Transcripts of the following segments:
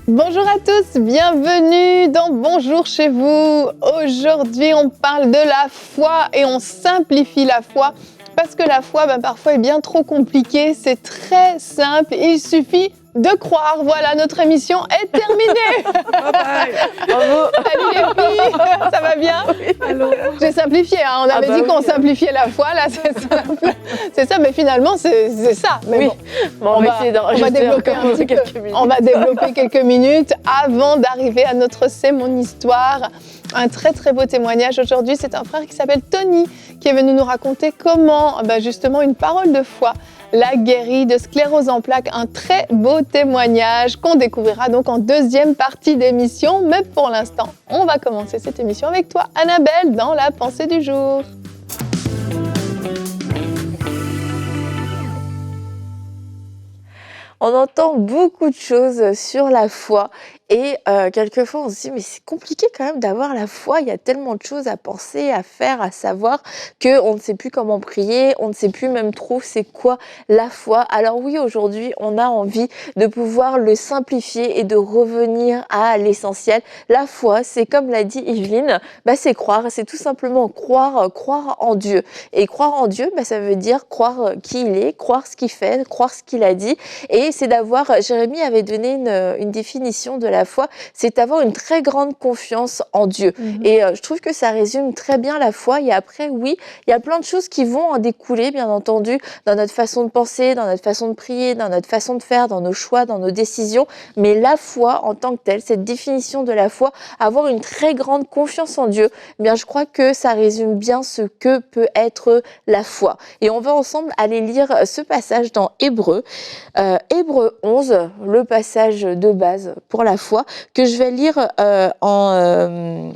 Bonjour à tous, bienvenue dans Bonjour chez vous. Aujourd'hui, on parle de la foi et on simplifie la foi parce que la foi, parfois, est bien trop compliquée. C'est très simple, il suffit de croire. Voilà, notre émission est terminée. Bye bye. Bravo. Salut les filles, ça va bien? Allô. J'ai simplifié, hein. On avait dit qu'on simplifiait la foi, là c'est simple. C'est ça, mais finalement c'est ça. Mais oui. On va développer quelques minutes avant d'arriver à notre C'est mon histoire. Un très très beau témoignage aujourd'hui, c'est un frère qui s'appelle Tony qui est venu nous raconter comment justement une parole de foi l'a guéri de sclérose en plaques. Un très beau témoignage qu'on découvrira donc en deuxième partie d'émission. Mais pour l'instant, on va commencer cette émission avec toi, Annabelle, dans la pensée du jour. On entend beaucoup de choses sur la foi et quelquefois on se dit mais c'est compliqué quand même d'avoir la foi, il y a tellement de choses à penser, à faire, à savoir qu'on ne sait plus comment prier, on ne sait plus même trop c'est quoi la foi. Alors oui, aujourd'hui on a envie de pouvoir le simplifier et de revenir à l'essentiel. La foi, c'est comme l'a dit Yveline, c'est croire, c'est tout simplement croire en Dieu. Et croire en Dieu, ça veut dire croire qui il est, croire ce qu'il fait, croire ce qu'il a dit. Et c'est d'avoir, Jérémie avait donné une définition de la foi, c'est avoir une très grande confiance en Dieu. Et je trouve que ça résume très bien la foi. Et après, oui, il y a plein de choses qui vont en découler, bien entendu, dans notre façon de penser, dans notre façon de prier, dans notre façon de faire, dans nos choix, dans nos décisions. Mais la foi en tant que telle, cette définition de la foi, avoir une très grande confiance en Dieu, je crois que ça résume bien ce que peut être la foi. Et on va ensemble aller lire ce passage dans Hébreux. Hébreux 11, le passage de base pour la foi, que je vais lire dans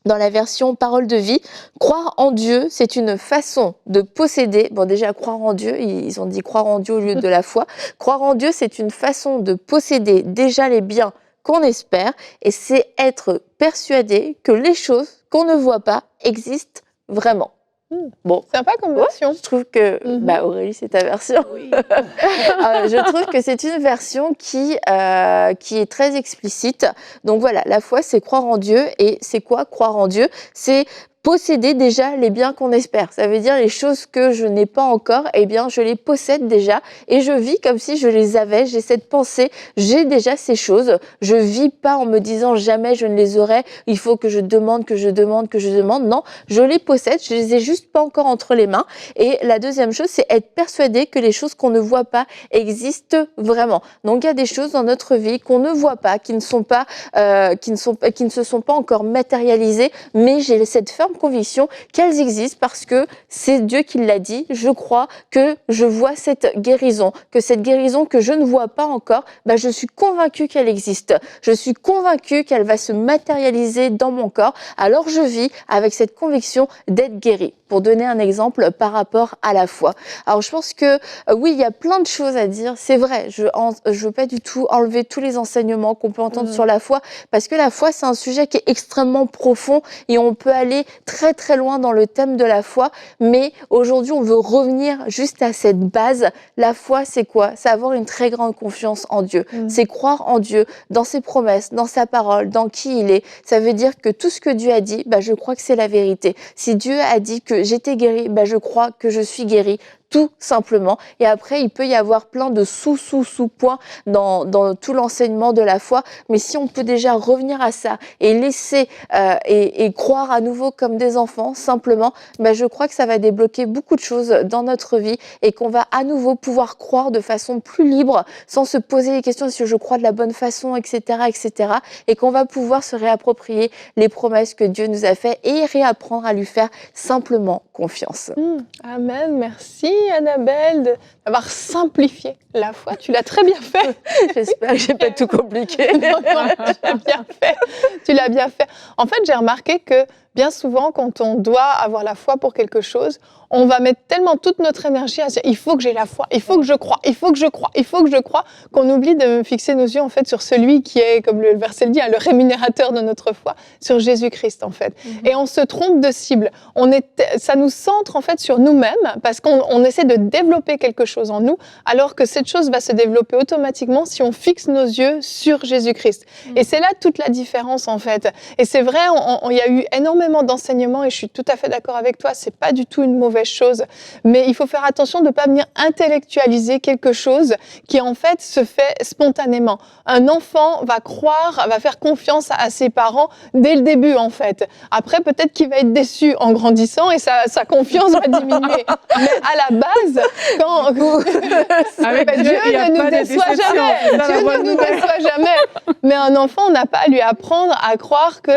la version Parole de vie. Croire en Dieu, c'est une façon de posséder. Bon, déjà, croire en Dieu, ils ont dit croire en Dieu au lieu de la foi. Croire en Dieu, c'est une façon de posséder déjà les biens qu'on espère, et c'est être persuadé que les choses qu'on ne voit pas existent vraiment. Bon, sympa comme version. Je trouve que Aurélie, c'est ta version. Oui. Je trouve que c'est une version qui est très explicite. Donc voilà, la foi, c'est croire en Dieu. Et c'est quoi croire en Dieu? C'est posséder déjà les biens qu'on espère. Ça veut dire les choses que je n'ai pas encore, je les possède déjà et je vis comme si je les avais. J'ai cette pensée, j'ai déjà ces choses. Je vis pas en me disant jamais je ne les aurai. Il faut que je demande, que je demande, que je demande. Non, je les possède, je les ai juste pas encore entre les mains. Et la deuxième chose, c'est être persuadé que les choses qu'on ne voit pas existent vraiment. Donc il y a des choses dans notre vie qu'on ne voit pas, qui ne se sont pas encore matérialisées, mais j'ai cette ferme conviction qu'elles existent parce que c'est Dieu qui l'a dit. Je crois que je vois cette guérison, que cette guérison que je ne vois pas encore, je suis convaincue qu'elle existe. Je suis convaincue qu'elle va se matérialiser dans mon corps. Alors je vis avec cette conviction d'être guérie. Pour donner un exemple par rapport à la foi. Alors je pense que oui, il y a plein de choses à dire. C'est vrai, je veux pas du tout enlever tous les enseignements qu'on peut entendre sur la foi, parce que la foi, c'est un sujet qui est extrêmement profond et on peut aller très très loin dans le thème de la foi. Mais aujourd'hui, on veut revenir juste à cette base. La foi, c'est quoi? C'est avoir une très grande confiance en Dieu. C'est croire en Dieu, dans ses promesses, dans sa parole, dans qui il est. Ça veut dire que tout ce que Dieu a dit, je crois que c'est la vérité. Si Dieu a dit que j'étais guérie, je crois que je suis guérie. Tout simplement. Et après, il peut y avoir plein de sous-points dans tout l'enseignement de la foi. Mais si on peut déjà revenir à ça et laisser et croire à nouveau comme des enfants, simplement, je crois que ça va débloquer beaucoup de choses dans notre vie et qu'on va à nouveau pouvoir croire de façon plus libre, sans se poser les questions si je crois de la bonne façon, etc., etc. Et qu'on va pouvoir se réapproprier les promesses que Dieu nous a faites et réapprendre à lui faire simplement confiance. Amen, merci Annabelle d'avoir simplifié la foi. Tu l'as très bien fait. J'espère que j'ai pas tout compliqué. Non, tu l'as bien fait. Tu l'as bien fait. En fait, j'ai remarqué que bien souvent, quand on doit avoir la foi pour quelque chose, on va mettre tellement toute notre énergie à dire il faut que j'ai la foi, il faut que je croie, il faut que je croie, il faut que je croie, qu'on oublie de fixer nos yeux en fait sur celui qui est, comme le verset le dit, le rémunérateur de notre foi, sur Jésus-Christ en fait. Et on se trompe de cible. Ça nous centre en fait sur nous-mêmes parce qu'on essaie de développer quelque chose en nous, alors que cette chose va se développer automatiquement si on fixe nos yeux sur Jésus-Christ. Et c'est là toute la différence en fait. Et c'est vrai, il y a eu énormément d'enseignements et je suis tout à fait d'accord avec toi, c'est pas du tout une mauvaise chose, mais il faut faire attention de ne pas venir intellectualiser quelque chose qui en fait se fait spontanément. Un enfant va croire, va faire confiance à ses parents dès le début en fait. Après peut-être qu'il va être déçu en grandissant et sa confiance va diminuer. Mais à la base, quand Avec Dieu ne nous déçoit jamais, Dieu ne nous déçoit jamais. Mais un enfant, on n'a pas à lui apprendre à croire que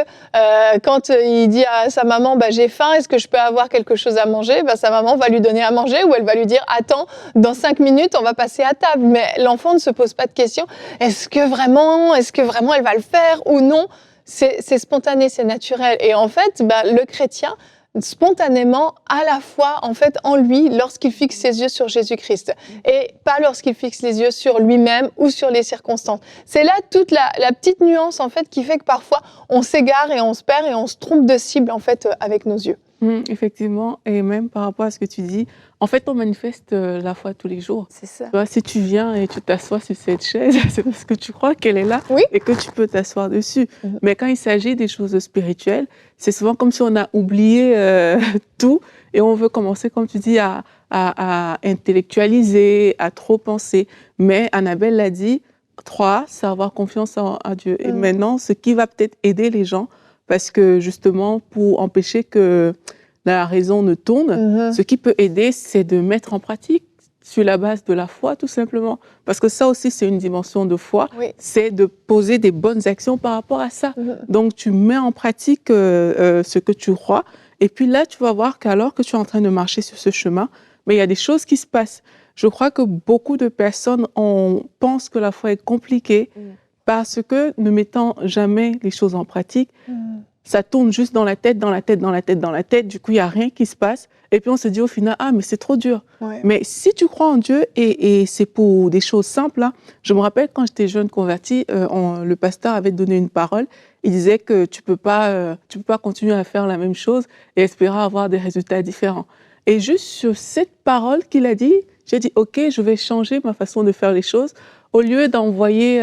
quand il dit à sa maman j'ai faim, est-ce que je peux avoir quelque chose à manger, sa maman va lui donner à manger ou elle va lui dire attends, dans 5 minutes on va passer à table. Mais l'enfant ne se pose pas de questions, est-ce que vraiment elle va le faire ou non. C'est spontané, c'est naturel. Et en fait le chrétien spontanément à la foi en fait en lui lorsqu'il fixe ses yeux sur Jésus-Christ et pas lorsqu'il fixe les yeux sur lui-même ou sur les circonstances. C'est là toute la petite nuance en fait qui fait que parfois on s'égare et on se perd et on se trompe de cible en fait avec nos yeux. Effectivement, et même par rapport à ce que tu dis, en fait, on manifeste la foi tous les jours. C'est ça. Tu vois, si tu viens et tu t'assois sur cette chaise, c'est parce que tu crois qu'elle est là et que tu peux t'asseoir dessus. Mais quand il s'agit des choses spirituelles, c'est souvent comme si on a oublié tout et on veut commencer, comme tu dis, à intellectualiser, à trop penser. Mais Annabelle l'a dit, 3, c'est avoir confiance en Dieu. Et maintenant, ce qui va peut-être aider les gens, parce que justement, pour empêcher que la raison ne tourne, ce qui peut aider, c'est de mettre en pratique sur la base de la foi, tout simplement. Parce que ça aussi, c'est une dimension de foi, c'est de poser des bonnes actions par rapport à ça. Donc, tu mets en pratique ce que tu crois, et puis là, tu vas voir qu'alors que tu es en train de marcher sur ce chemin, mais il y a des choses qui se passent. Je crois que beaucoup de personnes pensent que la foi est compliquée, parce que ne mettant jamais les choses en pratique, ça tourne juste dans la tête, dans la tête, dans la tête, dans la tête. Du coup, il n'y a rien qui se passe. Et puis, on se dit au final, mais c'est trop dur. Mais si tu crois en Dieu, et c'est pour des choses simples, je me rappelle quand j'étais jeune convertie, le pasteur avait donné une parole. Il disait que tu peux pas continuer à faire la même chose et espérer avoir des résultats différents. Et juste sur cette parole qu'il a dit, j'ai dit, OK, je vais changer ma façon de faire les choses. Au lieu d'envoyer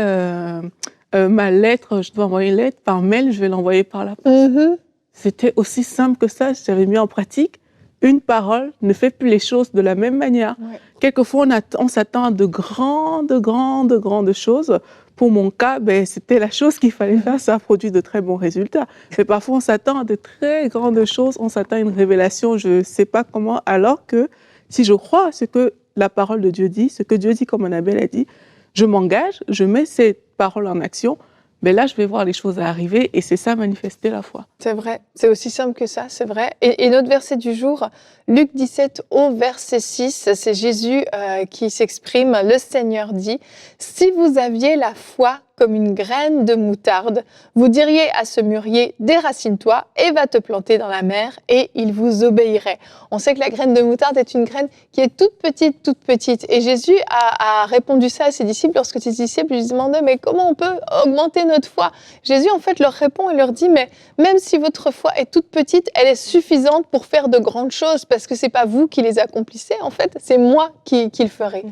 ma lettre, je dois envoyer une lettre par mail, je vais l'envoyer par la poste. C'était aussi simple que ça, j'avais mis en pratique. Une parole ne fait plus les choses de la même manière. Quelquefois, on s'attend à de grandes choses. Pour mon cas, c'était la chose qu'il fallait faire, ça a produit de très bons résultats. Mais parfois, on s'attend à de très grandes choses, on s'attend à une révélation, je ne sais pas comment, alors que si je crois à ce que la parole de Dieu dit, ce que Dieu dit comme Annabelle a dit, je m'engage, je mets cette parole en action, mais là, je vais voir les choses arriver et c'est ça, manifester la foi. C'est vrai, c'est aussi simple que ça, c'est vrai. Et notre verset du jour, Luc 17 au verset 6, c'est Jésus qui s'exprime. Le Seigneur dit « Si vous aviez la foi comme une graine de moutarde, vous diriez à ce mûrier « Déracine-toi et va te planter dans la mer et il vous obéirait. » On sait que la graine de moutarde est une graine qui est toute petite. Et Jésus a répondu ça à ses disciples lorsque ses disciples lui demandaient « Mais comment on peut augmenter notre foi ?» Jésus, en fait, leur répond et leur dit « Mais même si votre foi est toute petite, elle est suffisante pour faire de grandes choses parce que c'est pas vous qui les accomplissez, en fait, c'est moi qui le ferai. »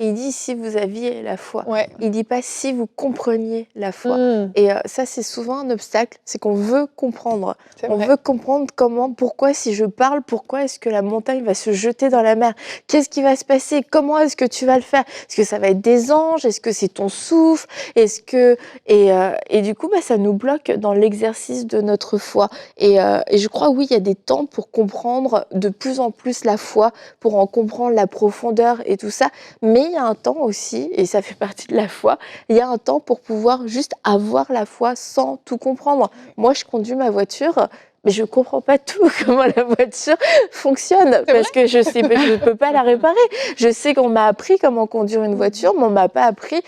Il dit si vous aviez la foi. Il dit pas si vous compreniez la foi. Et ça, c'est souvent un obstacle, c'est qu'on veut comprendre. On veut comprendre comment, pourquoi si je parle, pourquoi est-ce que la montagne va se jeter dans la mer? Qu'est-ce qui va se passer? Comment est-ce que tu vas le faire? Est-ce que ça va être des anges? Est-ce que c'est ton souffle? Est-ce que et du coup, ça nous bloque dans l'exercice de notre foi. Et je crois, oui, il y a des temps pour comprendre de plus en plus la foi, pour en comprendre la profondeur et tout ça. Mais il y a un temps aussi, et ça fait partie de la foi, il y a un temps pour pouvoir juste avoir la foi sans tout comprendre. Moi, je conduis ma voiture, mais je comprends pas tout comment la voiture fonctionne parce que je peux pas la réparer. Je sais qu'on m'a appris comment conduire une voiture, mais on m'a pas appris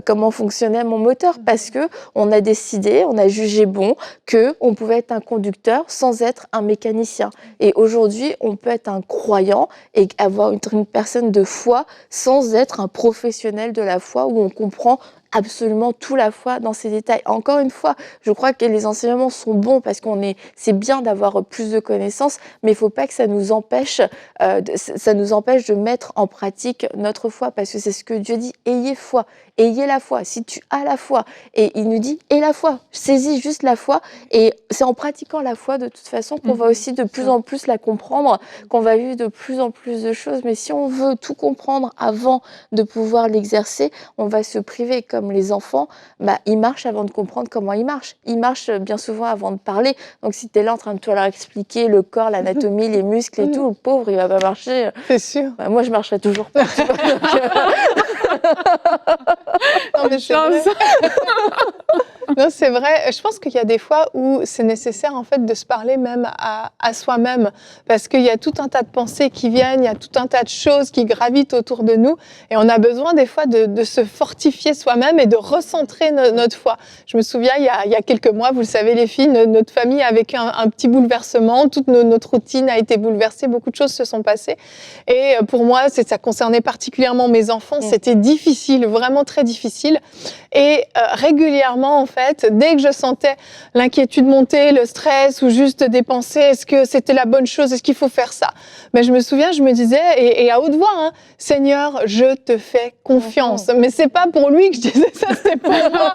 comment fonctionnait mon moteur parce que on a décidé, on a jugé bon que on pouvait être un conducteur sans être un mécanicien. Et aujourd'hui, on peut être un croyant et avoir une personne de foi sans être un professionnel de la foi où on comprend absolument tout la foi dans ses détails. Encore une fois, je crois que les enseignements sont bons parce c'est bien d'avoir plus de connaissances, mais il faut pas que ça nous empêche de mettre en pratique notre foi parce que c'est ce que Dieu dit, ayez foi, ayez la foi. Si tu as la foi, et il nous dit, aie la foi, saisis juste la foi et c'est en pratiquant la foi de toute façon qu'on va aussi de plus en plus la comprendre, qu'on va vivre de plus en plus de choses. Mais si on veut tout comprendre avant de pouvoir l'exercer, on va se priver. Comme les enfants, ils marchent avant de comprendre comment ils marchent. Ils marchent bien souvent avant de parler. Donc si tu es là en train de tout leur expliquer, le corps, l'anatomie, les muscles et tout, le pauvre, il va pas marcher. C'est sûr. Moi, je marcherai toujours pas. Tu vois, non, mais c'est vrai. Non, c'est vrai. Je pense qu'il y a des fois où c'est nécessaire en fait de se parler même à soi-même parce qu'il y a tout un tas de pensées qui viennent, il y a tout un tas de choses qui gravitent autour de nous et on a besoin des fois de se fortifier soi-même et de recentrer notre foi. Je me souviens, il y a quelques mois, vous le savez les filles, notre famille a vécu un petit bouleversement, toute notre routine a été bouleversée, beaucoup de choses se sont passées et pour moi, ça concernait particulièrement mes enfants, c'était difficile, vraiment très difficile et régulièrement en fait, dès que je sentais l'inquiétude monter, le stress ou juste des pensées, est-ce que c'était la bonne chose, est-ce qu'il faut faire ça? Mais je me souviens, je me disais, et à haute voix, hein, Seigneur, je te fais confiance. Mais c'est pas pour lui que je disais ça, c'était pour moi.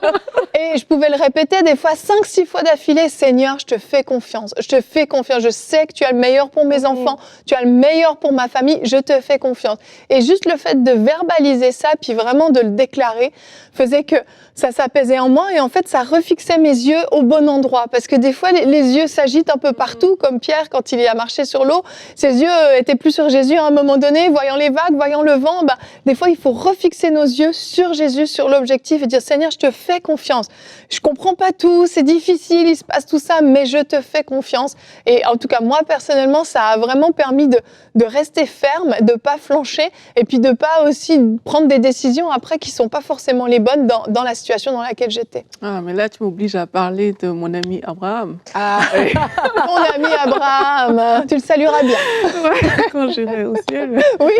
Et je pouvais le répéter des fois 5-6 fois d'affilée, Seigneur, je te fais confiance, je te fais confiance, je sais que tu as le meilleur pour mes enfants, tu as le meilleur pour ma famille, je te fais confiance. Et juste le fait de verbaliser ça, puis vraiment de le déclarer, faisait que ça s'apaisait en moi et en fait ça refixait mes yeux au bon endroit parce que des fois les yeux s'agitent un peu partout comme Pierre quand il a marché sur l'eau, ses yeux étaient plus sur Jésus à un moment donné, voyant les vagues, voyant le vent, des fois il faut refixer nos yeux sur Jésus, sur l'objectif et dire Seigneur je te fais confiance, je comprends pas tout, c'est difficile, il se passe tout ça mais je te fais confiance et en tout cas moi personnellement ça a vraiment permis de rester ferme, de pas flancher et puis de pas aussi prendre des décisions après qui sont pas forcément les bonnes dans la situation dans laquelle j'étais. Ah, mais là, tu m'obliges à parler de mon ami Abraham. Ah, mon ami Abraham, tu le salueras bien. Ouais, quand j'irai au ciel. Oui.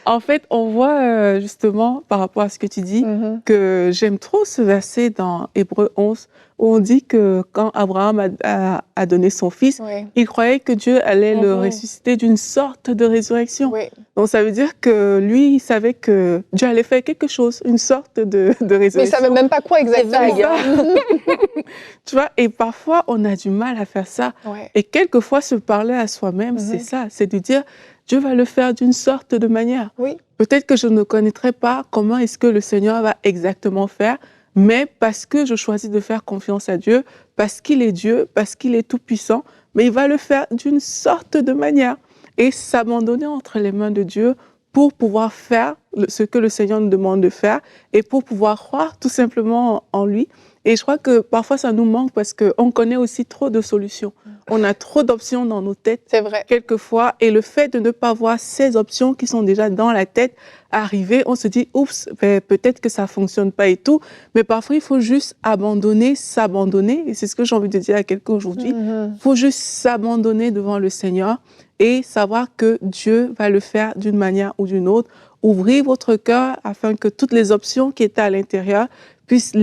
En fait, on voit justement, par rapport à ce que tu dis, que j'aime trop ce verset dans Hébreux 11, où on dit que quand Abraham a donné son fils, il croyait que Dieu allait le ressusciter d'une sorte de résurrection. Oui. Donc ça veut dire que lui, il savait que Dieu allait faire quelque chose, une sorte de résurrection. Mais il ne savait même pas quoi exactement. Tu vois, et parfois, on a du mal à faire ça. Ouais. Et quelquefois, se parler à soi-même, c'est ça, c'est de dire, Dieu va le faire d'une sorte de manière. Oui. Peut-être que je ne connaîtrai pas comment est-ce que le Seigneur va exactement faire, mais parce que je choisis de faire confiance à Dieu, parce qu'il est Dieu, parce qu'il est tout-puissant, mais il va le faire d'une sorte de manière. Et s'abandonner entre les mains de Dieu pour pouvoir faire ce que le Seigneur nous demande de faire et pour pouvoir croire tout simplement en lui. Et je crois que parfois ça nous manque parce qu'on connaît aussi trop de solutions. On a trop d'options dans nos têtes. C'est vrai. Quelquefois. Et le fait de ne pas voir ces options qui sont déjà dans la tête arriver, on se dit, oups, peut-être que ça fonctionne pas et tout. Mais parfois, il faut juste abandonner, s'abandonner. Et c'est ce que j'ai envie de dire à quelqu'un aujourd'hui. Il faut juste s'abandonner devant le Seigneur et savoir que Dieu va le faire d'une manière ou d'une autre. Ouvrez votre cœur afin que toutes les options qui étaient à l'intérieur puissent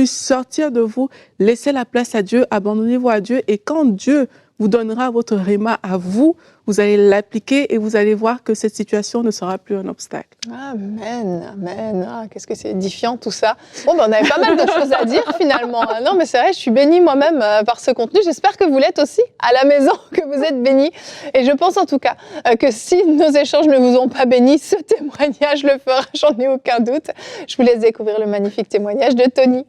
sortir de vous, laissez la place à Dieu, abandonnez-vous à Dieu. Et quand Dieu vous donnera votre réma à vous, vous allez l'appliquer et vous allez voir que cette situation ne sera plus un obstacle. Amen, amen. Ah, qu'est-ce que c'est édifiant tout ça. Bon, on avait pas mal de choses à dire finalement. Non, mais c'est vrai, je suis bénie moi-même par ce contenu. J'espère que vous l'êtes aussi à la maison, que vous êtes bénis. Et je pense en tout cas que si nos échanges ne vous ont pas bénis, ce témoignage le fera, j'en ai aucun doute. Je vous laisse découvrir le magnifique témoignage de Tony.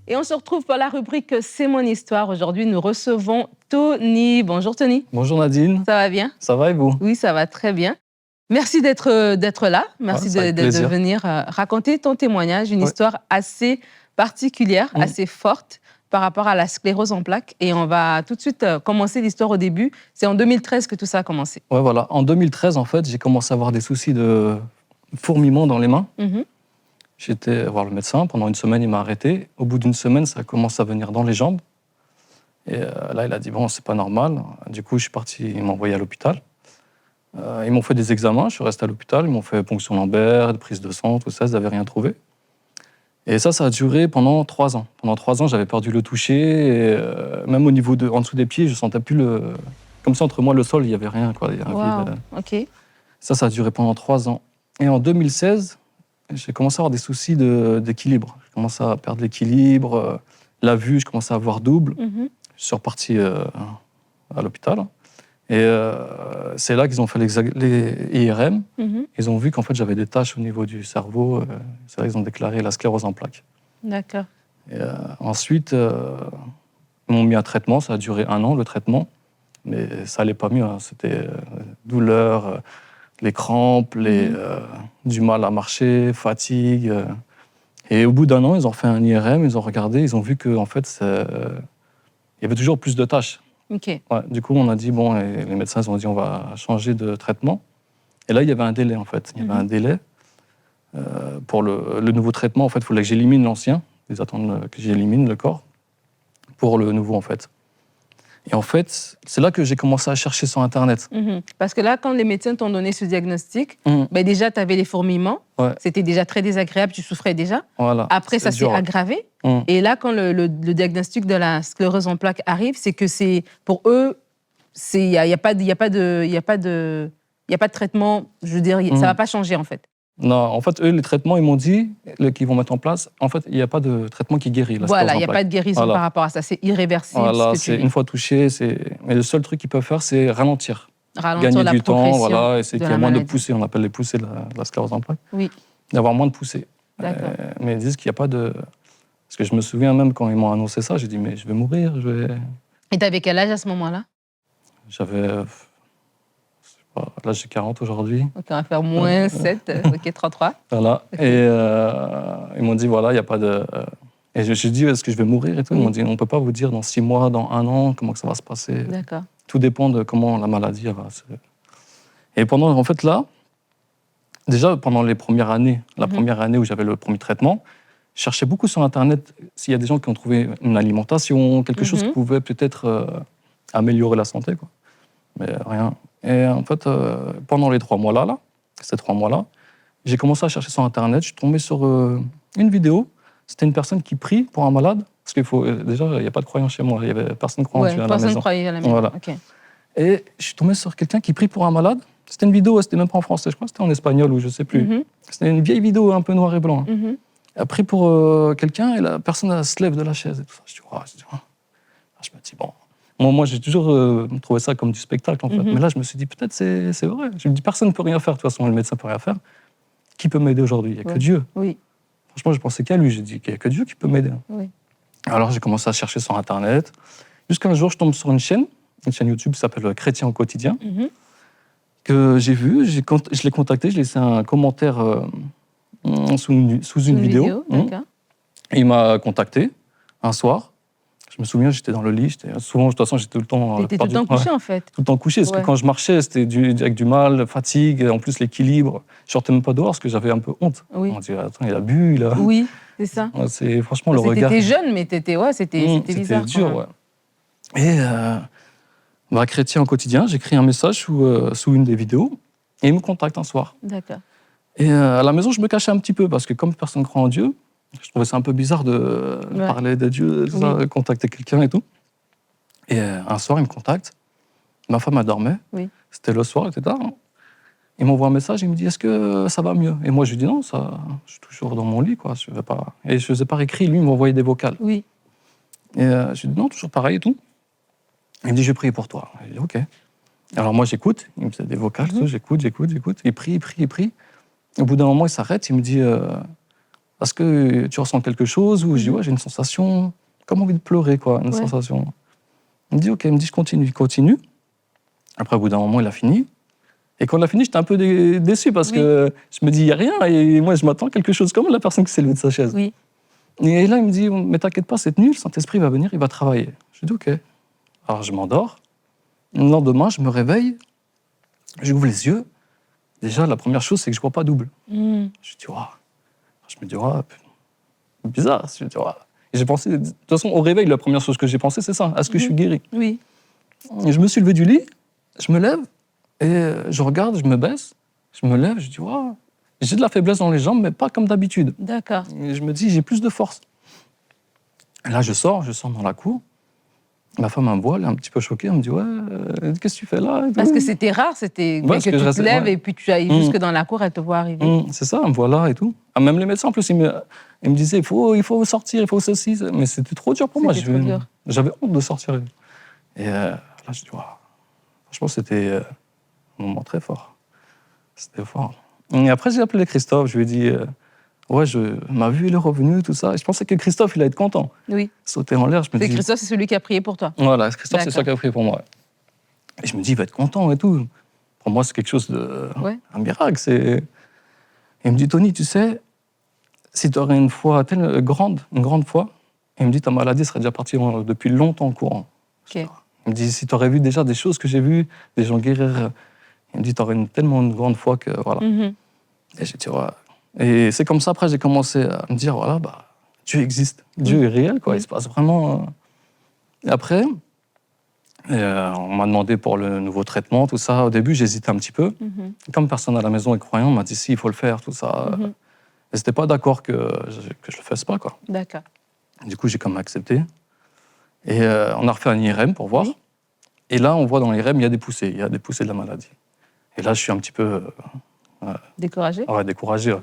Et on se retrouve pour la rubrique C'est mon histoire. Aujourd'hui, nous recevons Tony. Bonjour Tony. Bonjour Nadine. Ça va bien? Ça va et vous? Oui, ça va très bien. Merci d'être là. Merci c'est avec de plaisir. venir raconter ton témoignage, une Ouais. histoire assez particulière, Mm. assez forte par rapport à la sclérose en plaques. Et on va tout de suite commencer l'histoire au début. C'est en 2013 que tout ça a commencé. Ouais, voilà. En 2013, en fait, j'ai commencé à avoir des soucis de fourmillement dans les mains. Mhm. J'étais voir le médecin. Pendant une semaine, il m'a arrêté. Au bout d'une semaine, ça a commencé à venir dans les jambes. Et là, il a dit, bon, c'est pas normal. Du coup, je suis parti, il m'a envoyé à l'hôpital. Ils m'ont fait des examens, je suis resté à l'hôpital. Ils m'ont fait ponction lombaire, prise de sang, tout ça, ils n'avaient rien trouvé. Et ça a duré pendant 3 ans. Pendant 3 ans, j'avais perdu le toucher. Et, même au niveau en dessous des pieds, je sentais plus le... Comme si entre moi et le sol, il n'y avait rien, quoi. Il y avait un vide. Wow. OK. Ça a duré pendant 3 ans. Et en 2016, j'ai commencé à avoir des soucis d'équilibre. J'ai commencé à perdre l'équilibre, la vue, je commençais à voir double. Mhm. Je suis reparti à l'hôpital. Et c'est là qu'ils ont fait les IRM. Mhm. Ils ont vu qu'en fait, j'avais des taches au niveau du cerveau. C'est là qu'ils ont déclaré la sclérose en plaques. D'accord. Et, ensuite, ils m'ont mis un traitement. Ça a duré 1 an, le traitement. Mais ça allait pas mieux. Hein. C'était douleur, les crampes, du mal à marcher, fatigue. Et au bout d'1 an, ils ont fait un IRM, ils ont regardé, ils ont vu qu'en fait, il y avait toujours plus de tâches. OK. Ouais, du coup, on a dit, bon, et les médecins ils ont dit, on va changer de traitement. Et là, il y avait un délai, en fait. Il y avait un délai. Pour le nouveau traitement, en fait, il fallait que j'élimine l'ancien. Ils attendent que j'élimine le corps pour le nouveau, en fait. Et en fait, c'est là que j'ai commencé à chercher sur Internet. Mhm. Parce que là, quand les médecins t'ont donné ce diagnostic, Mhm. ben déjà, tu avais les fourmillements. Ouais. C'était déjà très désagréable, tu souffrais déjà. Voilà. Après, ça C'est s'est dur, ouais. aggravé. Mhm. Et là, quand le diagnostic de la sclérose en plaques arrive, c'est que c'est pour eux, il n'y a pas de traitement. Je veux dire, ça ne va pas changer en fait. Non, en fait, eux, les traitements, ils m'ont dit, qu'ils vont mettre en place, en fait, il n'y a pas de traitement qui guérit. La Voilà, sclérose en il n'y a plaques. pas de guérison Voilà. par rapport à ça. C'est irréversible. Voilà, ce que tu c'est vis. une fois touché, mais le seul truc qu'ils peuvent faire, c'est ralentir. Ralentir Gagner la du temps, progression voilà, et c'est de qu'il y la a moins de maladie. poussées, on appelle les poussées de la sclérose en plaques. Oui, D'avoir moins de poussées. d'accord. Mais ils disent qu'il n'y a pas de... Parce que je me souviens même quand ils m'ont annoncé ça, j'ai dit, mais je vais mourir, Et tu avais quel âge à ce moment-là? J'avais... je sais pas, là, j'ai 40 aujourd'hui. Ok, on va faire moins 7, ok, 33. Voilà. Ok. Et ils m'ont dit, voilà, il n'y a pas de... Et je me suis dit, est-ce que je vais mourir et tout? Ils m'ont dit, on ne peut pas vous dire dans 6 mois, dans 1 an, comment que ça va se passer. D'accord. Tout dépend de comment la maladie elle va se... Et pendant, en fait, là, déjà pendant les premières années, la première année où j'avais le premier traitement, je cherchais beaucoup sur Internet s'il y a des gens qui ont trouvé une alimentation, quelque chose qui pouvait peut-être améliorer la santé, quoi. Mais rien. Et en fait, pendant les 3 mois-là, ces 3 mois-là, j'ai commencé à chercher sur Internet. Je suis tombé sur une vidéo. C'était une personne qui prie pour un malade. Parce qu'il faut... déjà, il n'y a pas de croyants chez moi. Il y avait personne croyant Ouais, à la personne maison. croyait à la maison. Voilà. Ok. Et je suis tombé sur quelqu'un qui prie pour un malade. C'était une vidéo, c'était même pas en français, je crois que c'était en espagnol ou je sais plus. Mhm. C'était une vieille vidéo un peu noir et blanc. Mhm. Elle prie pour quelqu'un et la personne elle se lève de la chaise et tout ça. Je me dis, bon. Moi j'ai toujours trouvé ça comme du spectacle en fait. Mais là, je me suis dit, peut-être c'est vrai. Je me dis, personne ne peut rien faire. De toute façon, le médecin ne peut rien faire. Qui peut m'aider aujourd'hui? Il n'y a que Dieu. Oui. Franchement, je pensais qu'à lui. J'ai dit qu'il n'y a que Dieu qui peut m'aider. Oui. Alors, j'ai commencé à chercher sur Internet. Jusqu'un jour, je tombe sur une chaîne YouTube qui s'appelle Chrétien au quotidien, que j'ai vu. Je l'ai contacté, je lui ai laissé un commentaire sous une vidéo. D'accord. Et il m'a contacté un soir. Je me souviens, j'étais dans le lit. Souvent, de toute façon, j'étais tout le temps... Tu étais tout le temps couché en fait. Tout le temps couché, parce Ouais. que quand je marchais, c'était avec du mal, fatigue, et en plus l'équilibre. Je sortais même pas dehors parce que j'avais un peu honte. Oui. On dit, attends, il a bu, il a... Oui, c'est ça. Ouais, c'est franchement le regard. T'étais jeune, mais c'était bizarre. C'était dur, quand ouais. Et Chrétien au quotidien, j'écris un message sous une des vidéos, et il me contacte un soir. même. D'accord. Et à la maison, je me cachais un petit peu, parce que comme personne ne croit en Dieu, je trouvais ça un peu bizarre de parler de Dieu, tout ça, contacter quelqu'un et tout. Et un soir, il me contacte. Ma femme, elle dormait. Oui. C'était le soir, il était tard. Hein. Il m'envoie un message, il me dit, est-ce que ça va mieux? Et moi, je lui dis, non, je suis toujours dans mon lit, quoi. Je vais pas... Et je faisais par écrit, lui, il m'envoyait des vocales. Oui. Et je lui dis, non, toujours pareil et tout. Il me dit, je vais prier pour toi. Je dis, OK. Alors moi, j'écoute, il me fait des vocales, tout, j'écoute. Il prie. Au bout d'un moment, il s'arrête, il me dit, est-ce que tu ressens quelque chose? Ou je dis, ouais, j'ai une sensation, comme envie de pleurer, quoi, une sensation. Il me dit, OK, il me dit, je continue. Il continue. Après, au bout d'un moment, il a fini. Et quand on a fini, j'étais un peu déçu parce Oui. que je me dis, il n'y a rien. Et moi, je m'attends à quelque chose comme la personne qui s'est levée de sa chaise. Oui. Et là, il me dit, mais t'inquiète pas, cette nuit, le Saint-Esprit va venir, il va travailler. Je dis, OK. Alors, je m'endors. Le lendemain, je me réveille. J'ouvre les yeux. Déjà, la première chose, c'est que je ne vois pas double. Mhm. Je dis, waouh. Je me dis, waouh, bizarre. Je me dis, waouh. Et j'ai pensé, de toute façon, au réveil, la première chose que j'ai pensé, c'est ça. Est-ce que je suis guéri? Oui. Et je me suis levé du lit, je me lève, et je regarde, je me baisse, je me lève, je dis, waouh. J'ai de la faiblesse dans les jambes, mais pas comme d'habitude. D'accord. Et je me dis, j'ai plus de force. Et là, je sors dans la cour. Ma femme, elle me voit, elle est un petit peu choquée. Elle me dit, ouais, qu'est-ce que tu fais là? Parce que c'était rare, c'était Ouais, que tu te lèves et puis tu ailles jusque dans la cour, elle te voit arriver. C'est ça, elle me voit là et tout. Ah, même les médecins, en plus, ils me disaient, il faut sortir, il faut ceci. Mais c'était trop dur pour moi. C'était trop dur. J'avais honte de sortir. Et là, je dis, waouh. Franchement, c'était un moment très fort. C'était fort. Et après, j'ai appelé Christophe, je lui ai dit, ouais, ma vue, il est revenu, tout ça. Et je pensais que Christophe, il allait être content. Oui. Sauter en l'air, je me dis... Christophe, c'est celui qui a prié pour toi. Voilà, Christophe, c'est D'accord. ça qui a prié pour moi. Et je me dis, il va être content et tout. Pour moi, c'est quelque chose de... Ouais. Un miracle. Et il me dit, Tony, tu sais, si tu aurais une foi une grande foi, il me dit, ta maladie serait déjà partie depuis longtemps en courant. Ok. Il me dit, si tu aurais vu déjà des choses que j'ai vues, des gens guérir, il me dit, tu aurais tellement une grande foi que voilà. Mhm. Et j'ai dit, ouais. Et c'est comme ça, après, j'ai commencé à me dire, voilà, bah, Dieu existe. Dieu est réel, quoi. Oui. Il se passe vraiment... Et après, on m'a demandé pour le nouveau traitement, tout ça. Au début, j'hésitais un petit peu. Mhm. Comme personne à la maison est croyant, on m'a dit, si, il faut le faire, tout ça. Mhm. Et c'était pas d'accord que je le fasse pas, quoi. D'accord. Du coup, j'ai quand même accepté. Et on a refait un IRM pour voir. Oui. Et là, on voit dans l'IRM, il y a des poussées de la maladie. Et là, je suis un petit peu Découragé? découragé. Ouais.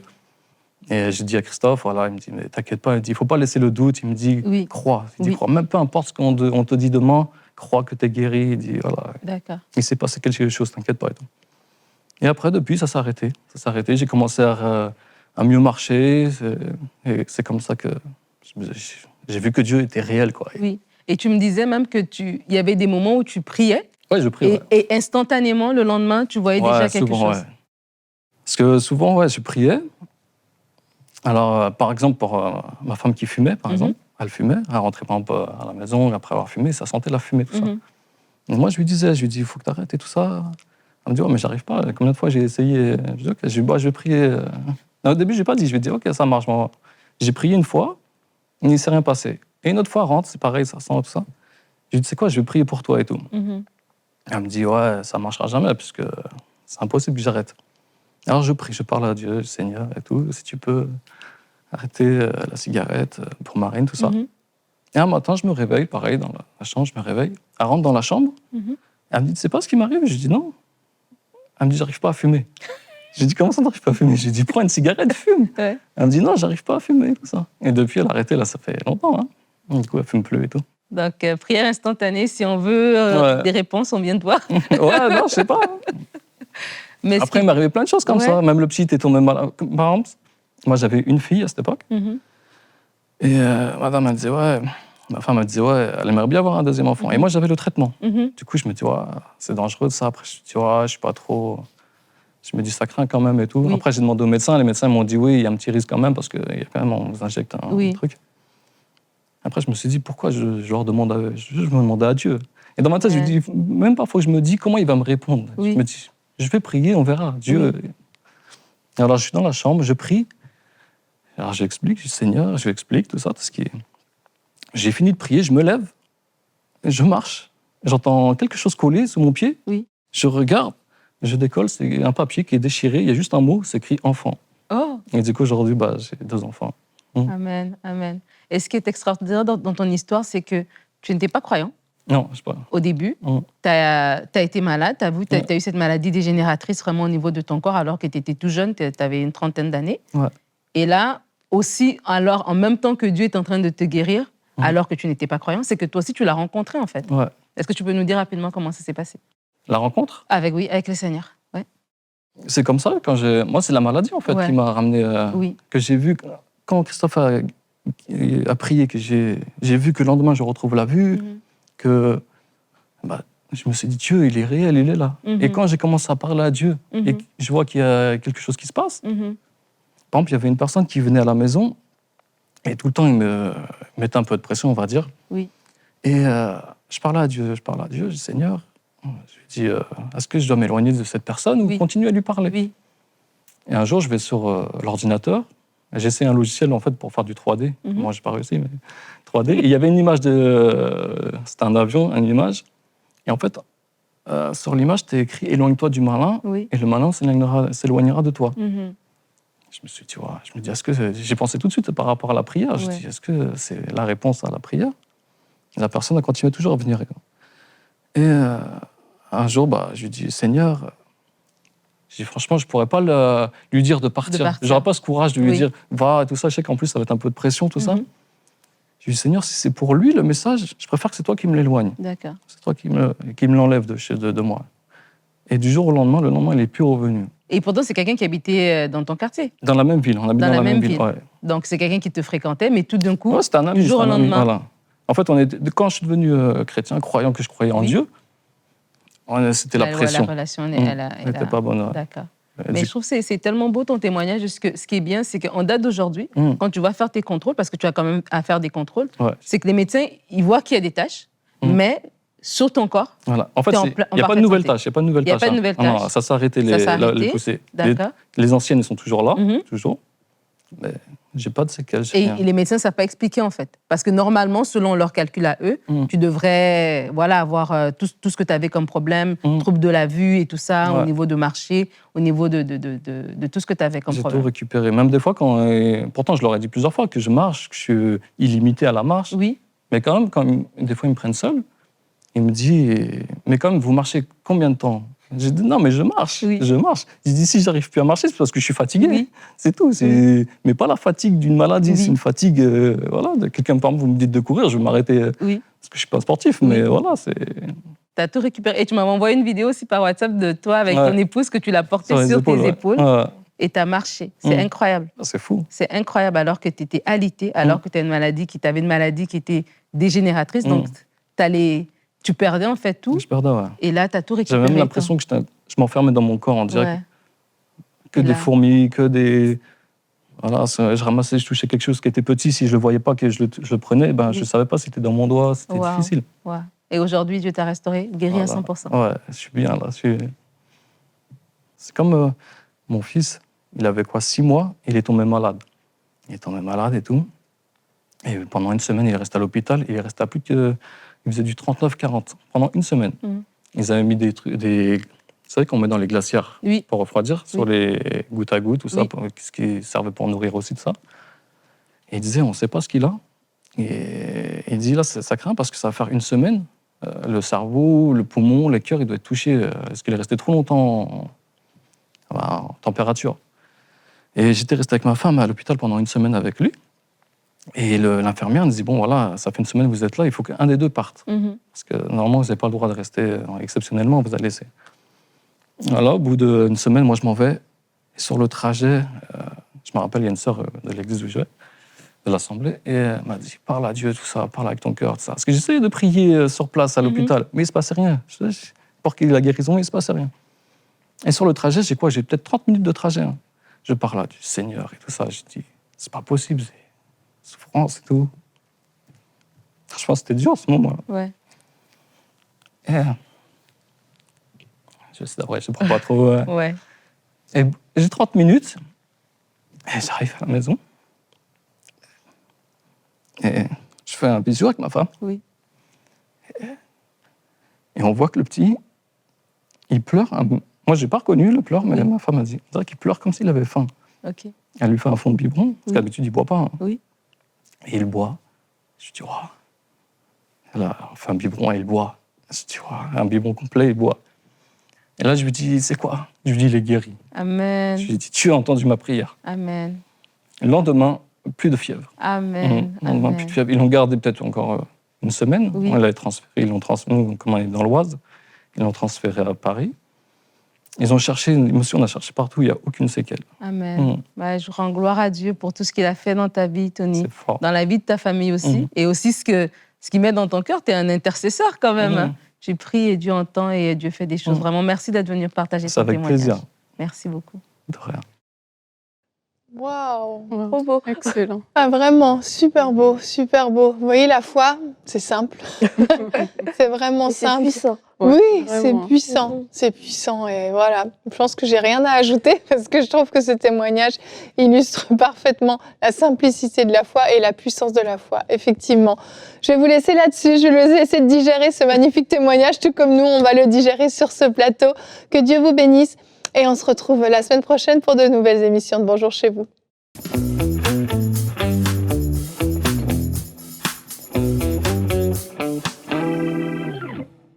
Et j'ai dit à Christophe, voilà, il me dit, mais t'inquiète pas, il me dit, il faut pas laisser le doute. Il me dit, Oui. crois. Il dit, Oui. crois. Même peu importe ce qu'on te dit demain, crois que t'es guéri. Il dit, voilà. D'accord. Il s'est passé quelque chose, t'inquiète pas. Et tout. Et après, depuis, ça s'est arrêté. J'ai commencé à mieux marcher. Et c'est comme ça que j'ai vu que Dieu était réel, quoi. Oui. Et tu me disais même que il y avait des moments où tu priais Ouais, je prie. et instantanément, le lendemain, tu voyais déjà quelque souvent, chose. Ouais. Parce que souvent, ouais, je priais. Alors, par exemple, pour ma femme qui fumait, par exemple, elle fumait, elle rentrait par exemple à la maison après avoir fumé, ça sentait la fumée, tout ça. Et moi, je lui dis, il faut que tu arrêtes et tout ça. Elle me dit, ouais, mais j'arrive pas. Combien de fois j'ai essayé? Je dis, ok, je vais prier. Non, au début, j'ai pas dit, je lui ai dit, ok, ça marche. Bon. J'ai prié une fois, il ne s'est rien passé. Et une autre fois, elle rentre, c'est pareil, ça sent tout ça. Je lui dis, c'est quoi, je vais prier pour toi et tout. Elle me dit, ouais, ça marchera jamais, puisque c'est impossible que j'arrête. Alors je prie, je parle à Dieu, Seigneur et tout, si tu peux arrêter la cigarette pour Marine, tout ça. Et un matin, je me réveille, pareil, dans la chambre, je me réveille. Elle rentre dans la chambre, et elle me dit, tu sais pas ce qui m'arrive? Je dis, non. Elle me dit, j'arrive pas à fumer. Je dis, comment ça, t'arrives pas à fumer? Je lui dis, prends une cigarette, fume. Ouais. Elle me dit, non, j'arrive pas à fumer, tout ça. Et depuis, elle a arrêté, là, ça fait longtemps. Hein. Du coup, elle fume plus et tout. Donc, prière instantanée, si on veut des réponses, on vient de voir. Ouais, non, je sais pas. Hein. Mais après, il m'est arrivé plein de choses comme Ouais. ça. Même le petit était tombé malade. Par exemple, moi, j'avais une fille à cette époque. Et madame, elle disait, ouais, ma femme, elle disait, ouais, elle aimerait bien avoir un deuxième enfant. Et moi, j'avais le traitement. Du coup, je me dis, ouais, c'est dangereux ça. Après, je me dis, ouais, je suis pas trop. Je me dis, ça craint quand même et tout. Oui. Après, j'ai demandé aux médecins. Les médecins m'ont dit, oui, il y a un petit risque quand même parce qu'il y a quand même, on vous injecte un truc. Après, je me suis dit, pourquoi je leur demande je me demandais à Dieu. Et dans ma tête, je me dis, même parfois, je me dis, comment il va me répondre. Oui. Je me dis, je vais prier, on verra. Dieu. Et alors, je suis dans la chambre, je prie. Alors, j'explique, je dis, Seigneur, je lui explique tout ça, tout ce qui est. J'ai fini de prier, je me lève, je marche, j'entends quelque chose coller sous mon pied. Oui. Je regarde, je décolle, c'est un papier qui est déchiré, il y a juste un mot, c'est écrit enfant. Oh, Et du coup, aujourd'hui, j'ai 2 enfants. amen, amen. Et ce qui est extraordinaire dans ton histoire, c'est que tu n'étais pas croyant Non, je sais pas. au début. Tu as été malade, tu as eu cette maladie dégénératrice vraiment au niveau de ton corps alors que tu étais tout jeune, tu avais une trentaine d'années. Ouais. Et là, aussi, alors, en même temps que Dieu est en train de te guérir, alors que tu n'étais pas croyant, c'est que toi aussi, tu l'as rencontré, en fait. Ouais. Est-ce que tu peux nous dire rapidement comment ça s'est passé? La rencontre, Avec le Seigneur. Ouais. c'est comme ça. Moi, c'est la maladie, en fait, Ouais. qui m'a ramené. Oui. Que j'ai vu, quand Christophe a prié, que j'ai vu que le lendemain, je retrouve la vue, que je me suis dit, Dieu, il est réel, il est là. Et quand j'ai commencé à parler à Dieu et que je vois qu'il y a quelque chose qui se passe, par exemple, il y avait une personne qui venait à la maison et tout le temps, il me mettait un peu de pression, on va dire. Oui. Et je parlais à Dieu, je dis, Seigneur, je lui dis, est-ce que je dois m'éloigner de cette personne ou continuer à lui parler? Oui. Et un jour, je vais sur l'ordinateur. J'essaie un logiciel, en fait, pour faire du 3D. Moi, je n'ai pas réussi, mais 3D. Et il y avait une image c'était un avion, une image. Et en fait, sur l'image, c'était écrit « Éloigne-toi du malin, et le malin s'éloignera de toi ». Je me suis dit, est-ce que... J'ai pensé tout de suite par rapport à la prière. Je me suis dit, est-ce que c'est la réponse à la prière? Et la personne a continué toujours à venir. Et un jour, je lui dis, Seigneur... franchement, je ne pourrais pas lui dire de partir. Je n'aurais pas ce courage de lui dire va et tout ça. Je sais qu'en plus, ça va être un peu de pression, tout ça. Je lui dis Seigneur, si c'est pour lui le message, je préfère que c'est toi qui me l'éloigne. D'accord. C'est toi qui me l'enlève de moi. Et du jour au lendemain, le lendemain, il n'est plus revenu. Et pourtant, c'est quelqu'un qui habitait dans ton quartier? Dans la même ville. On habite dans la même ville. Ouais. Donc, c'est quelqu'un qui te fréquentait, mais tout d'un coup, c'était un ami, du jour au lendemain. Voilà. En fait, quand je suis devenu chrétien, croyant que je croyais en Dieu, c'était la pression. La relation, elle n'était pas bonne. D'accord. Mais je trouve que c'est tellement beau ton témoignage. Ce qui est bien, c'est qu'en date d'aujourd'hui, quand tu vas faire tes contrôles, parce que tu as quand même à faire des contrôles, c'est que les médecins, ils voient qu'il y a des taches, mais sur ton corps, voilà. En fait, il n'y a pas de nouvelles tâches. Il n'y a pas de nouvelles tâches. Non, ça s'est arrêté. Les poussées. Les anciennes, elles sont toujours là, toujours. Mais je n'ai pas de séquelles. Et les médecins ne savent pas expliquer, en fait. Parce que normalement, selon leurs calculs à eux, tu devrais avoir tout ce que tu avais comme problème, trouble de la vue et tout ça, au niveau de marcher, au niveau de tout ce que tu avais comme problème. J'ai tout récupéré. Même des fois, pourtant, je leur ai dit plusieurs fois que je marche, que je suis illimité à la marche. Oui. Mais quand même, des fois, ils me prennent seul. Ils me disent, mais quand même, vous marchez combien de temps? J'ai dit, non, mais je marche, je marche. J'ai dit, si j'arrive plus à marcher, c'est parce que je suis fatigué. C'est tout. Mais pas la fatigue d'une maladie, c'est une fatigue, de quelqu'un, par exemple, vous me dites de courir, je vais m'arrêter, parce que je suis pas sportif, mais voilà, c'est... Tu as tout récupéré. Et tu m'as envoyé une vidéo aussi par WhatsApp de toi avec ton épouse, que tu l'as portée sur tes épaules, et tu as marché. C'est incroyable. C'est fou. C'est incroyable, alors que tu étais alité, alors que tu avais une maladie qui était dégénératrice, donc tu perdais en fait tout. Je perdais, Et là, tu as tout récupéré. J'avais même l'impression que je m'enfermais dans mon corps, on dirait que des fourmis, que des... Voilà, je ramassais, je touchais quelque chose qui était petit, si je ne le voyais pas, que je le prenais, je ne savais pas si c'était dans mon doigt, c'était difficile. Et aujourd'hui, Dieu t'a restauré, guéri à 100%. Ouais, je suis bien là. C'est comme mon fils, il avait 6 mois, il est tombé malade. Il est tombé malade et tout. Et pendant une semaine, il est resté à l'hôpital, il est resté à plus que... Il faisait du 39-40 pendant une semaine. Ils avaient mis des trucs, vous savez qu'on met dans les glacières pour refroidir, sur les gouttes à gouttes, tout ça, ce qui servait pour nourrir aussi de ça. Et il disait, on ne sait pas ce qu'il a. Et il dit, là, ça craint parce que ça va faire une semaine. Le cerveau, le poumon, le cœur, il doit être touché. Parce qu'il est resté trop longtemps en température. Et j'étais resté avec ma femme à l'hôpital pendant une semaine avec lui. Et l'infirmière nous dit, bon, voilà, ça fait une semaine que vous êtes là, il faut qu'un des deux parte. Parce que normalement, vous n'avez pas le droit de rester, exceptionnellement, vous allez laisser. Alors, au bout d'une semaine, moi, je m'en vais. Et sur le trajet, je me rappelle, il y a une sœur de l'église où je vais, de l'assemblée, et elle m'a dit, parle à Dieu, tout ça, parle avec ton cœur, tout ça. Parce que j'essayais de prier sur place à l'hôpital, mais il ne se passait rien. Pour qu'il y ait la guérison, il ne se passait rien. Et sur le trajet, j'ai peut-être 30 minutes de trajet. Je parle du Seigneur et tout ça. Je dis, c'est pas possible, souffrance et tout. Franchement, c'était dur ce moment-là. Et je ne prends pas trop. Et j'ai 30 minutes, et j'arrive à la maison, et je fais un bisou avec ma femme. Et on voit que le petit, il pleure. Moi, je n'ai pas reconnu le pleur, mais ma femme a dit, on dirait qu'il pleure comme s'il avait faim. Elle lui fait un fond de biberon, parce qu'habitude, il ne boit pas. Et il boit. Je dis, waouh. Elle a fait un biberon et il boit. Je dis, waouh, un biberon complet, il boit. Et là, je lui dis, c'est quoi? Je lui dis, il est guéri. Amen. Je lui dis, tu as entendu ma prière. Amen. Le lendemain, plus de fièvre. Amen. Le lendemain, plus de fièvre. Ils l'ont gardé peut-être encore une semaine. On l'a transféré. Ils l'ont transféré, comme on est dans l'Oise, ils l'ont transféré à Paris. Ils ont cherché, on a cherché partout, il n'y a aucune séquelle. Amen. Je rends gloire à Dieu pour tout ce qu'il a fait dans ta vie, Tony. C'est fort. Dans la vie de ta famille aussi. Et aussi ce que ce qu'il met dans ton cœur. Tu es un intercesseur quand même. Mhm. Tu pries et Dieu entend et Dieu fait des choses. Vraiment, merci d'être venu partager C'est ton avec témoignage. plaisir. Merci beaucoup. De rien. Waouh! Trop beau. Excellent. Ah, vraiment, super beau, super beau. Vous voyez, la foi, c'est simple. C'est vraiment Mais c'est simple. puissant. Ouais, Oui, vraiment. c'est puissant, c'est puissant et voilà. Je pense que j'ai rien à ajouter parce que je trouve que ce témoignage illustre parfaitement la simplicité de la foi et la puissance de la foi, effectivement. Je vais vous laisser là-dessus, je vais vous laisser digérer ce magnifique témoignage, tout comme nous, on va le digérer sur ce plateau. Que Dieu vous bénisse et on se retrouve la semaine prochaine pour de nouvelles émissions de Bonjour chez vous.